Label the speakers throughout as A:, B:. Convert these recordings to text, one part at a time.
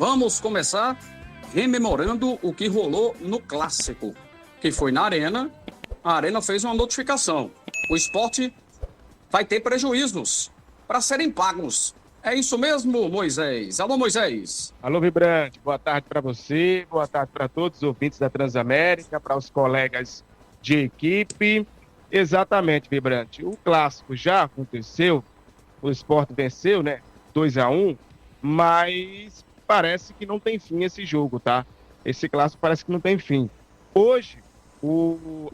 A: Vamos começar rememorando o que rolou no Clássico, que foi na Arena. A Arena fez uma notificação. O Sport vai ter prejuízos para serem pagos. É isso mesmo, Moisés? Alô, Moisés.
B: Alô, Vibrante. Boa tarde para você, boa tarde para todos os ouvintes da Transamérica, para os colegas de equipe. Exatamente, Vibrante. O Clássico já aconteceu, o Sport venceu, né? 2-1, mas parece que não tem fim esse jogo, tá? Esse Clássico parece que não tem fim. Hoje,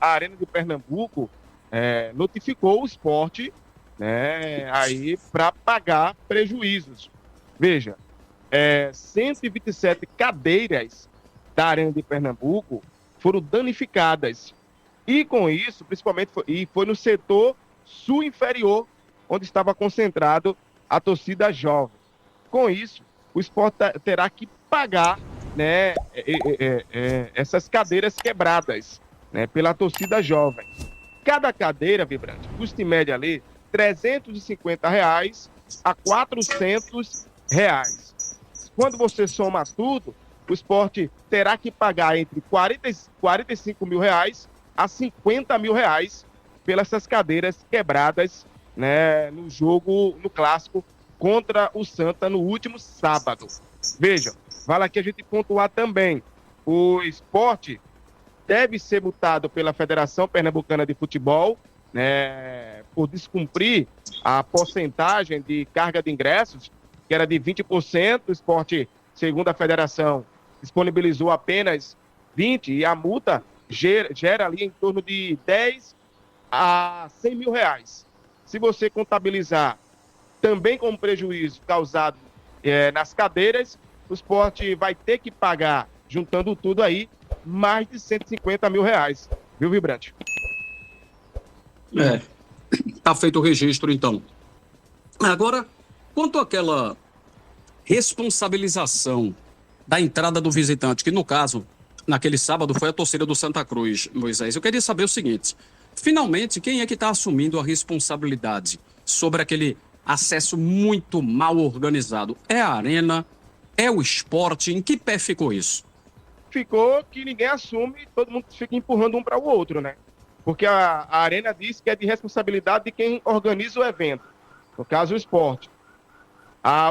B: a Arena de Pernambuco notificou o Sport, né, aí para pagar prejuízos. Veja, 127 cadeiras da Arena de Pernambuco foram danificadas. E com isso, principalmente, foi no setor sul inferior, onde estava concentrado a torcida jovem. Com isso, o Sport terá que pagar, né, essas cadeiras quebradas, né, pela torcida jovem. Cada cadeira, Vibrante, custa em média ali R$ 350 a R$ 400. Quando você soma tudo, o Sport terá que pagar entre R$ 45 mil a R$ 50 mil pelas essas cadeiras quebradas, né, no Clássico contra o Santa no último sábado. Veja, vale aqui a gente pontuar também, o Sport deve ser multado pela Federação Pernambucana de Futebol, né, por descumprir a porcentagem de carga de ingressos, que era de 20%, o Sport, segundo a federação, disponibilizou apenas 20%, e a multa gera ali em torno de 10 a 100 mil reais. Se você contabilizar também com prejuízo causado nas cadeiras, o Sport vai ter que pagar, juntando tudo aí, mais de 150 mil reais. Viu, Vibrante?
A: Tá feito o registro, então. Agora, quanto àquela responsabilização da entrada do visitante, que no caso, naquele sábado, foi a torcida do Santa Cruz, Moisés, eu queria saber o seguinte: finalmente, quem é que está assumindo a responsabilidade sobre aquele acesso muito mal organizado? É a Arena? É o Sport? Em que pé ficou isso?
B: Ficou que ninguém assume, todo mundo fica empurrando um para o outro, né? Porque a Arena diz que é de responsabilidade de quem organiza o evento, no caso o Sport.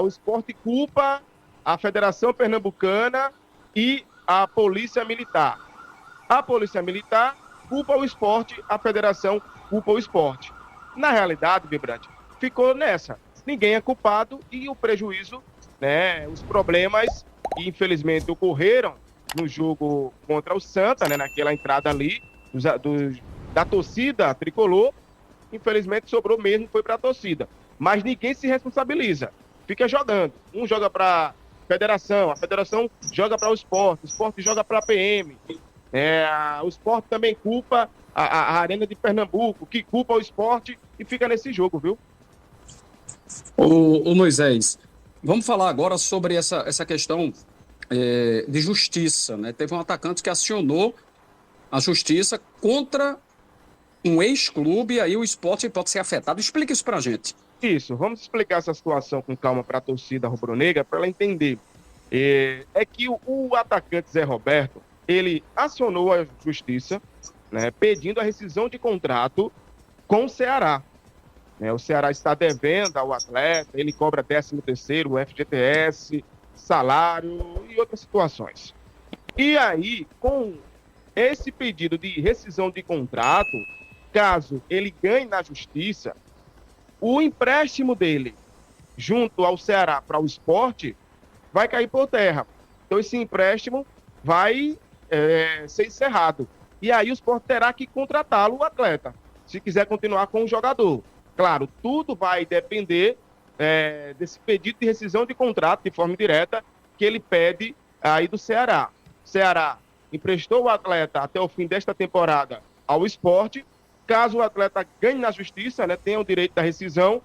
B: O Sport culpa a Federação Pernambucana e a Polícia Militar. A Polícia Militar culpa o Sport, a Federação culpa o Sport. Na realidade, Vibrante, ficou nessa. Ninguém é culpado e o prejuízo, né, os problemas que infelizmente ocorreram no jogo contra o Santa, né, naquela entrada ali da torcida tricolor, infelizmente sobrou mesmo, foi para a torcida. Mas ninguém se responsabiliza. Fica jogando. Um joga para a federação joga para o Sport joga para a PM. O Sport também culpa a Arena de Pernambuco, que culpa o Sport e fica nesse jogo, viu?
A: Ô Moisés, vamos falar agora sobre essa questão de justiça, né? Teve um atacante que acionou a justiça contra um ex-clube, e aí o Sport pode ser afetado. Explica isso pra gente.
B: Isso, vamos explicar essa situação com calma para a torcida rubro-negra, para ela entender. É que o atacante Zé Roberto, ele acionou a justiça, né, pedindo a rescisão de contrato com o Ceará. O Ceará está devendo ao atleta, ele cobra 13º, FGTS, salário e outras situações. E aí, com esse pedido de rescisão de contrato, caso ele ganhe na justiça, o empréstimo dele junto ao Ceará para o Sport vai cair por terra. Então esse empréstimo vai ser encerrado. E aí o Sport terá que contratá-lo, o atleta, se quiser continuar com o jogador. Claro, tudo vai depender desse pedido de rescisão de contrato de forma direta que ele pede aí do Ceará. O Ceará emprestou o atleta até o fim desta temporada ao Sport. Caso o atleta ganhe na justiça, né, tenha o direito da rescisão,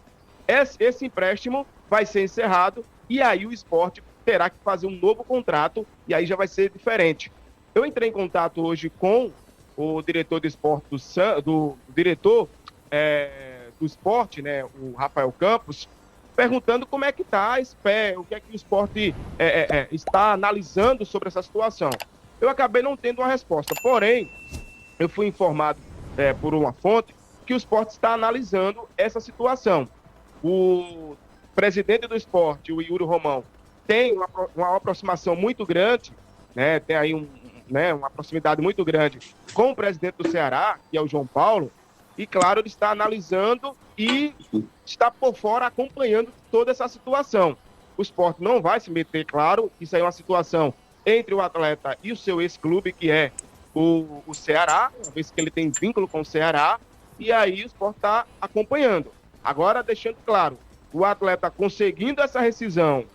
B: esse empréstimo vai ser encerrado e aí o Sport terá que fazer um novo contrato e aí já vai ser diferente. Eu entrei em contato hoje com o diretor de esporte do diretor do Sport, né, o Rafael Campos, perguntando como é que está esse pé, o que é que o Sport está analisando sobre essa situação. Eu acabei não tendo uma resposta, porém, eu fui informado por uma fonte que o Sport está analisando essa situação. O presidente do Sport, o Yuri Romão, tem uma aproximação muito grande, né, tem aí uma proximidade muito grande com o presidente do Ceará, que é o João Paulo, e claro, ele está analisando e está por fora acompanhando toda essa situação. O Sport não vai se meter, claro, isso aí é uma situação entre o atleta e o seu ex-clube, que é o Ceará, uma vez que ele tem vínculo com o Ceará, e aí o Sport está acompanhando. Agora, deixando claro, o atleta conseguindo essa rescisão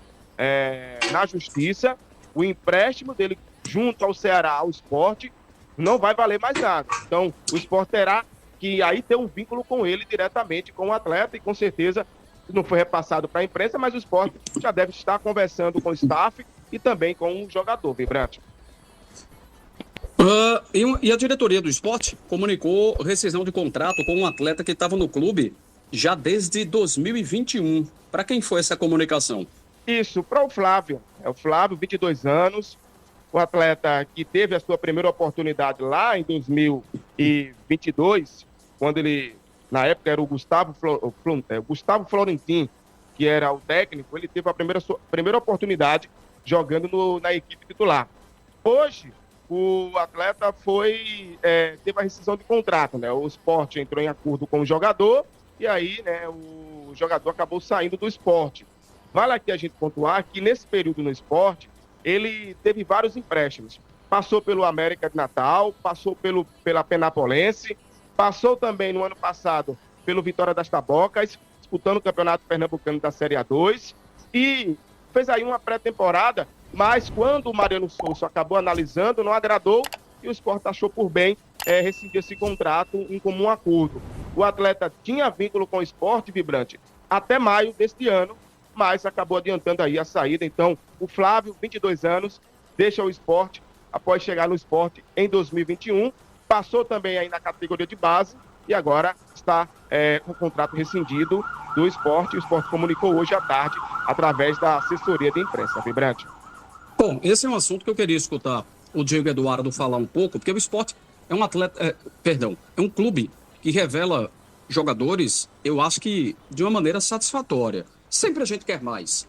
B: na justiça, o empréstimo dele junto ao Ceará, ao Sport, não vai valer mais nada. Então, o Sport terá que aí ter um vínculo com ele diretamente, com o atleta, e com certeza não foi repassado para a imprensa, mas o Sport já deve estar conversando com o staff e também com o jogador, Vibrante.
A: E a diretoria do Sport comunicou rescisão de contrato com um atleta que estava no clube já desde 2021. Para quem foi essa comunicação?
B: Isso, para o Flávio. É o Flávio, 22 anos, o atleta que teve a sua primeira oportunidade lá em 2022, quando ele, na época, era o Gustavo Florentin, que era o técnico. Ele teve a primeira oportunidade jogando na equipe titular. Hoje, o atleta teve a rescisão de contrato, né? O Sport entrou em acordo com o jogador e aí, né, o jogador acabou saindo do Sport. Vale aqui a gente pontuar que nesse período no Sport, ele teve vários empréstimos. Passou pelo América de Natal, passou pela Penapolense, passou também no ano passado pelo Vitória das Tabocas, disputando o Campeonato Pernambucano da Série A2, e fez aí uma pré-temporada, mas quando o Mariano Souza acabou analisando, não agradou, e o Sport achou por bem rescindir esse contrato em comum acordo. O atleta tinha vínculo com o Sport, Vibrante, até maio deste ano, mas acabou adiantando aí a saída. Então, o Flávio, 22 anos, deixa o Sport após chegar no Sport em 2021, passou também aí na categoria de base e agora está com o contrato rescindido do Sport. O Sport comunicou hoje à tarde através da assessoria de imprensa, Vibrante.
A: Bom, esse é um assunto que eu queria escutar o Diego Eduardo falar um pouco, porque o Sport é um é um clube que revela jogadores, eu acho que de uma maneira satisfatória. Sempre a gente quer mais,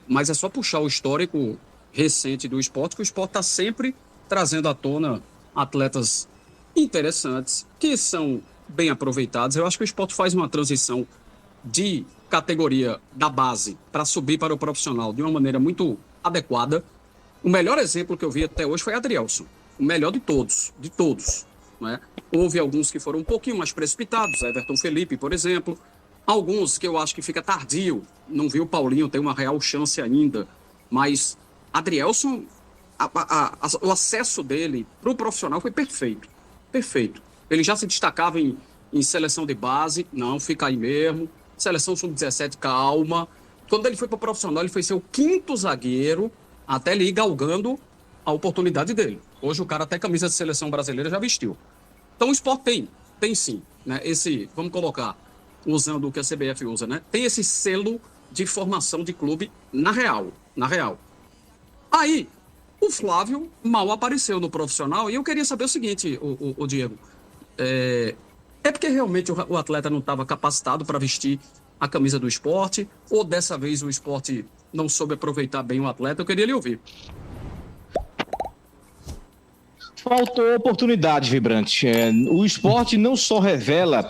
A: mas é só puxar o histórico recente do Sport, que o Sport está sempre trazendo à tona atletas interessantes, que são bem aproveitados. Eu acho que o Sport faz uma transição de categoria da base para subir para o profissional de uma maneira muito adequada. O melhor exemplo que eu vi até hoje foi Adrielson, o melhor de todos, não é? Houve alguns que foram um pouquinho mais precipitados, Everton Felipe, por exemplo, alguns que eu acho que fica tardio, não vi o Paulinho, tem uma real chance ainda, mas Adrielson, o acesso dele para o profissional foi perfeito. Ele já se destacava em seleção de base, não, fica aí mesmo, seleção sub-17, calma. Quando ele foi para o profissional, ele foi ser o 5º zagueiro, até ele ir galgando a oportunidade dele. Hoje o cara até camisa de seleção brasileira já vestiu. Então o Sport tem sim, né? Vamos colocar, usando o que a CBF usa, né? Tem esse selo de formação de clube na real. Aí, o Flávio mal apareceu no profissional, e eu queria saber o seguinte, o Diego, é porque realmente o atleta não estava capacitado para vestir a camisa do Sport, ou dessa vez o Sport não soube aproveitar bem o atleta? Eu queria lhe ouvir.
C: Faltou oportunidade, Vibrante. O Sport não só revela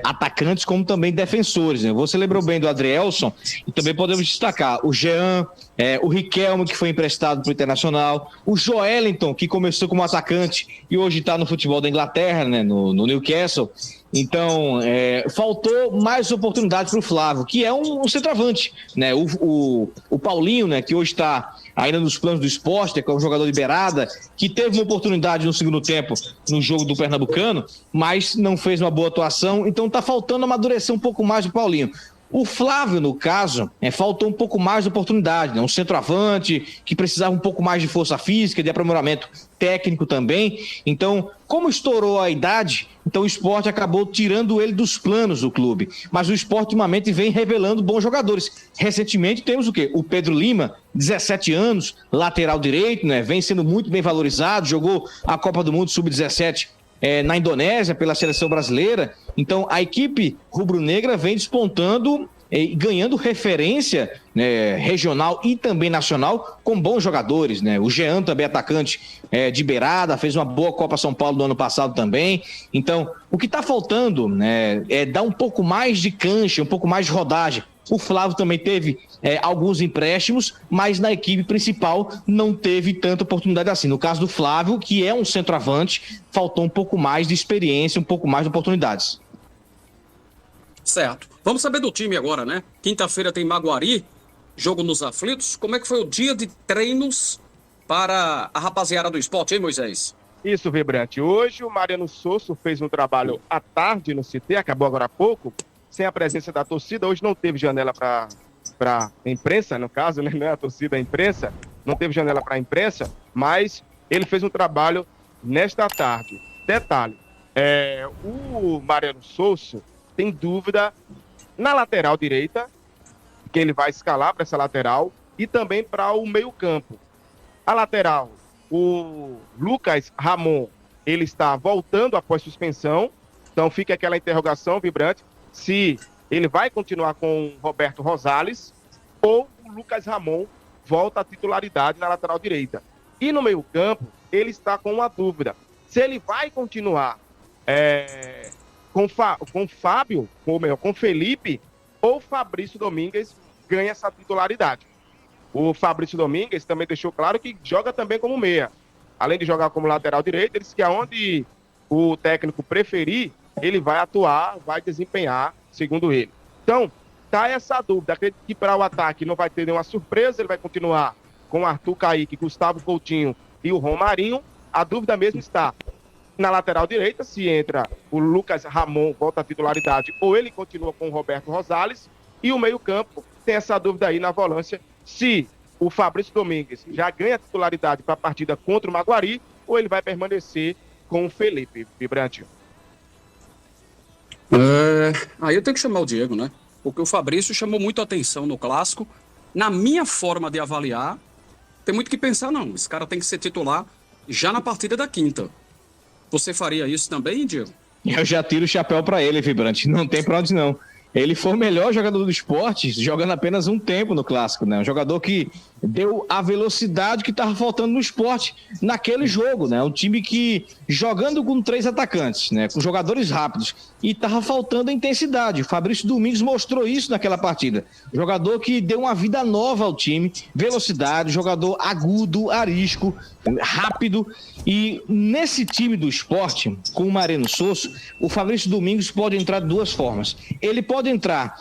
C: atacantes, como também defensores, né? Você lembrou bem do Adrielson, e também podemos destacar o Jean, o Riquelme, que foi emprestado para o Internacional, o Joelinton, que começou como atacante e hoje está no futebol da Inglaterra, né? no Newcastle. Então, faltou mais oportunidade para o Flávio, que é um centroavante, né? O Paulinho, né, que hoje está ainda nos planos do Sport, que é um jogador de beirada, que teve uma oportunidade no segundo tempo no jogo do Pernambucano, mas não fez uma boa atuação, então está faltando amadurecer um pouco mais o Paulinho. O Flávio, no caso, faltou um pouco mais de oportunidade, né? Um centroavante que precisava um pouco mais de força física, de aprimoramento técnico também. Então, como estourou a idade, então o Sport acabou tirando ele dos planos do clube. Mas o Sport, ultimamente, vem revelando bons jogadores. Recentemente, temos o quê? O Pedro Lima, 17 anos, lateral direito, né? Vem sendo muito bem valorizado, jogou a Copa do Mundo Sub-17 na Indonésia, pela seleção brasileira. Então, a equipe rubro-negra vem despontando e ganhando referência, né, regional e também nacional, com bons jogadores, né? O Jean, também atacante de beirada, fez uma boa Copa São Paulo do ano passado também. Então, o que está faltando, né, é dar um pouco mais de cancha, um pouco mais de rodagem. O Flávio também teve alguns empréstimos, mas na equipe principal não teve tanta oportunidade assim. No caso do Flávio, que é um centroavante, faltou um pouco mais de experiência, um pouco mais de oportunidades.
A: Certo. Vamos saber do time agora, né? Quinta-feira tem Maguari, jogo nos aflitos. Como é que foi o dia de treinos para a rapaziada do Sport, hein, Moisés?
B: Isso, Vibrante. Hoje o Mariano Sosso fez um trabalho à tarde no CT, acabou agora há pouco, sem a presença da torcida. Hoje não teve janela para imprensa, no caso, né? Não é a torcida, a imprensa. Não teve janela para a imprensa, mas ele fez um trabalho nesta tarde. Detalhe, o Mariano Sosso tem dúvida na lateral direita, que ele vai escalar para essa lateral, e também para o meio-campo. A lateral, o Lucas Ramon, ele está voltando após suspensão, então fica aquela interrogação, Vibrante, se ele vai continuar com o Roberto Rosales ou o Lucas Ramon volta à titularidade na lateral direita. E no meio-campo, ele está com uma dúvida, se ele vai continuar com Fábio, ou melhor, com Felipe, ou Fabrício Domingues ganha essa titularidade. O Fabrício Domingues também deixou claro que joga também como meia. Além de jogar como lateral direito, ele disse que aonde o técnico preferir, ele vai atuar, vai desempenhar, segundo ele. Então, tá essa dúvida. Acredito que para o ataque não vai ter nenhuma surpresa, ele vai continuar com Arthur Caíque, Gustavo Coutinho e o Romarinho. A dúvida mesmo está na lateral direita, se entra o Lucas Ramon, volta à titularidade, ou ele continua com o Roberto Rosales, e o meio-campo tem essa dúvida aí na volância, se o Fabrício Domingues já ganha a titularidade para a partida contra o Maguari, ou ele vai permanecer com o Felipe, Vibrante.
A: Aí eu tenho que chamar o Diego, né? Porque o Fabrício chamou muito a atenção no Clássico. Na minha forma de avaliar, tem muito que pensar, não. Esse cara tem que ser titular já na partida da quinta. Você faria isso também, Diego?
C: Eu já tiro o chapéu para ele, Vibrante. Não tem para onde não. Ele foi o melhor jogador do esporte, jogando apenas um tempo no Clássico, né? Um jogador que deu a velocidade que estava faltando no esporte naquele jogo, né? Um time que, jogando com 3 atacantes, né? Com jogadores rápidos, e estava faltando a intensidade. O Fabrício Domingos mostrou isso naquela partida. Jogador que deu uma vida nova ao time, velocidade, jogador agudo, arisco, rápido. E nesse time do esporte, com o Mariano Sosso, o Fabrício Domingos pode entrar de 2 formas. Ele pode entrar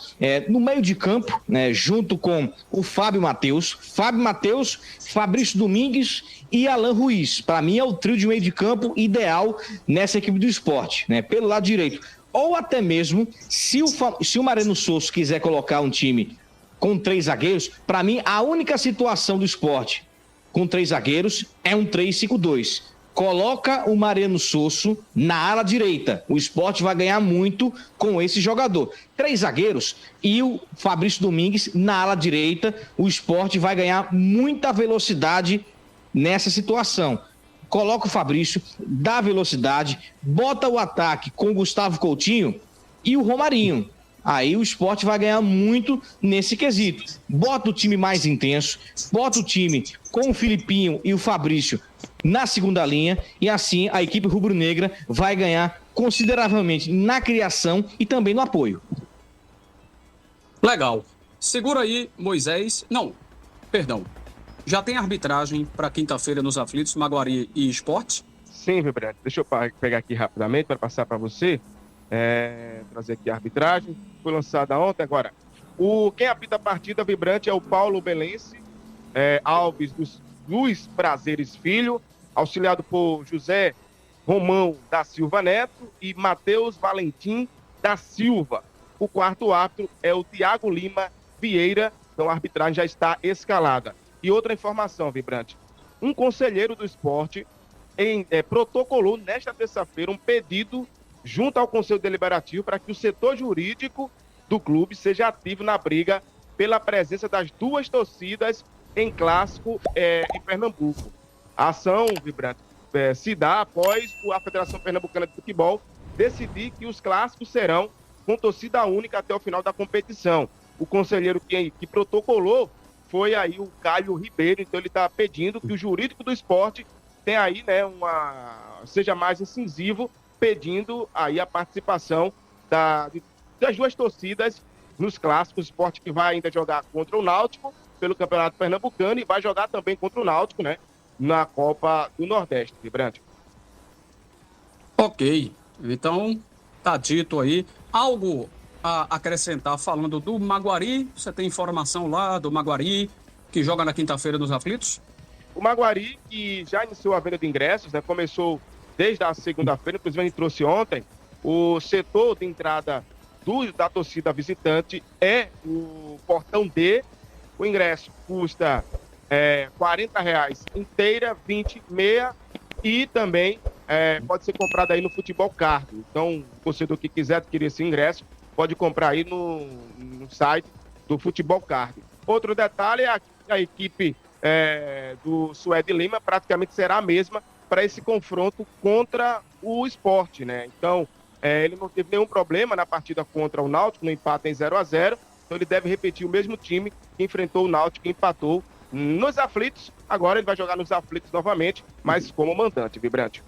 C: no meio de campo, né, junto com o Fábio Matheus, Fabrício Domingues e Alan Ruiz. Para mim é o trio de meio de campo ideal nessa equipe do esporte, né, pelo lado direito. Ou até mesmo, se o Mariano Sosso quiser colocar um time com 3 zagueiros, para mim a única situação do esporte com 3 zagueiros é um 3-5-2. Coloca o Mariano Sosso na ala direita. O Sport vai ganhar muito com esse jogador. 3 zagueiros e o Fabrício Domingues na ala direita. O Sport vai ganhar muita velocidade nessa situação. Coloca o Fabrício, dá velocidade, bota o ataque com o Gustavo Coutinho e o Romarinho. Aí o Sport vai ganhar muito nesse quesito. Bota o time mais intenso, bota o time com o Filipinho e o Fabrício na segunda linha, e assim a equipe rubro-negra vai ganhar consideravelmente na criação e também no apoio.
A: Legal. Segura aí, Moisés. Não, perdão. Já tem arbitragem para quinta-feira nos aflitos, Maguari e Sport?
B: Sim, Vibrante. Deixa eu pegar aqui rapidamente para passar para você. Trazer aqui a arbitragem. Foi lançada ontem. Agora, quem apita a partida, Vibrante, é o Paulo Belense Alves dos Luiz Prazeres Filho, auxiliado por José Romão da Silva Neto e Matheus Valentim da Silva. O quarto árbitro é o Tiago Lima Vieira, então a arbitragem já está escalada. E outra informação, Vibrante, um conselheiro do esporte protocolou nesta terça-feira um pedido junto ao Conselho Deliberativo para que o setor jurídico do clube seja ativo na briga pela presença das duas torcidas em clássico em Pernambuco. A ação, Vibrante, se dá após a Federação Pernambucana de Futebol decidir que os clássicos serão com torcida única até o final da competição. O conselheiro que protocolou foi aí o Caio Ribeiro, então ele está pedindo que o jurídico do esporte tenha aí, né, seja mais incisivo, pedindo aí a participação das duas torcidas nos clássicos. O esporte que vai ainda jogar contra o Náutico pelo Campeonato Pernambucano e vai jogar também contra o Náutico, né, na Copa do Nordeste, Vibrante.
A: Ok, então tá dito aí. Algo a acrescentar falando do Maguari? Você tem informação lá do Maguari, que joga na quinta-feira nos Aflitos?
B: O Maguari, que já iniciou a venda de ingressos, né, começou desde a segunda-feira, inclusive a gente trouxe ontem, o setor de entrada da torcida visitante é o portão D. O ingresso custa R$40 inteira, 20 meia e também pode ser comprado aí no Futebol Card. Então, o torcedor que quiser adquirir esse ingresso pode comprar aí no site do Futebol Card. Outro detalhe é a equipe do Suede Lima praticamente será a mesma para esse confronto contra o Sport, né? Então, ele não teve nenhum problema na partida contra o Náutico, no empate em 0-0, então ele deve repetir o mesmo time que enfrentou o Náutico e empatou nos Aflitos. Agora ele vai jogar nos Aflitos novamente, mas como mandante, Vibrante.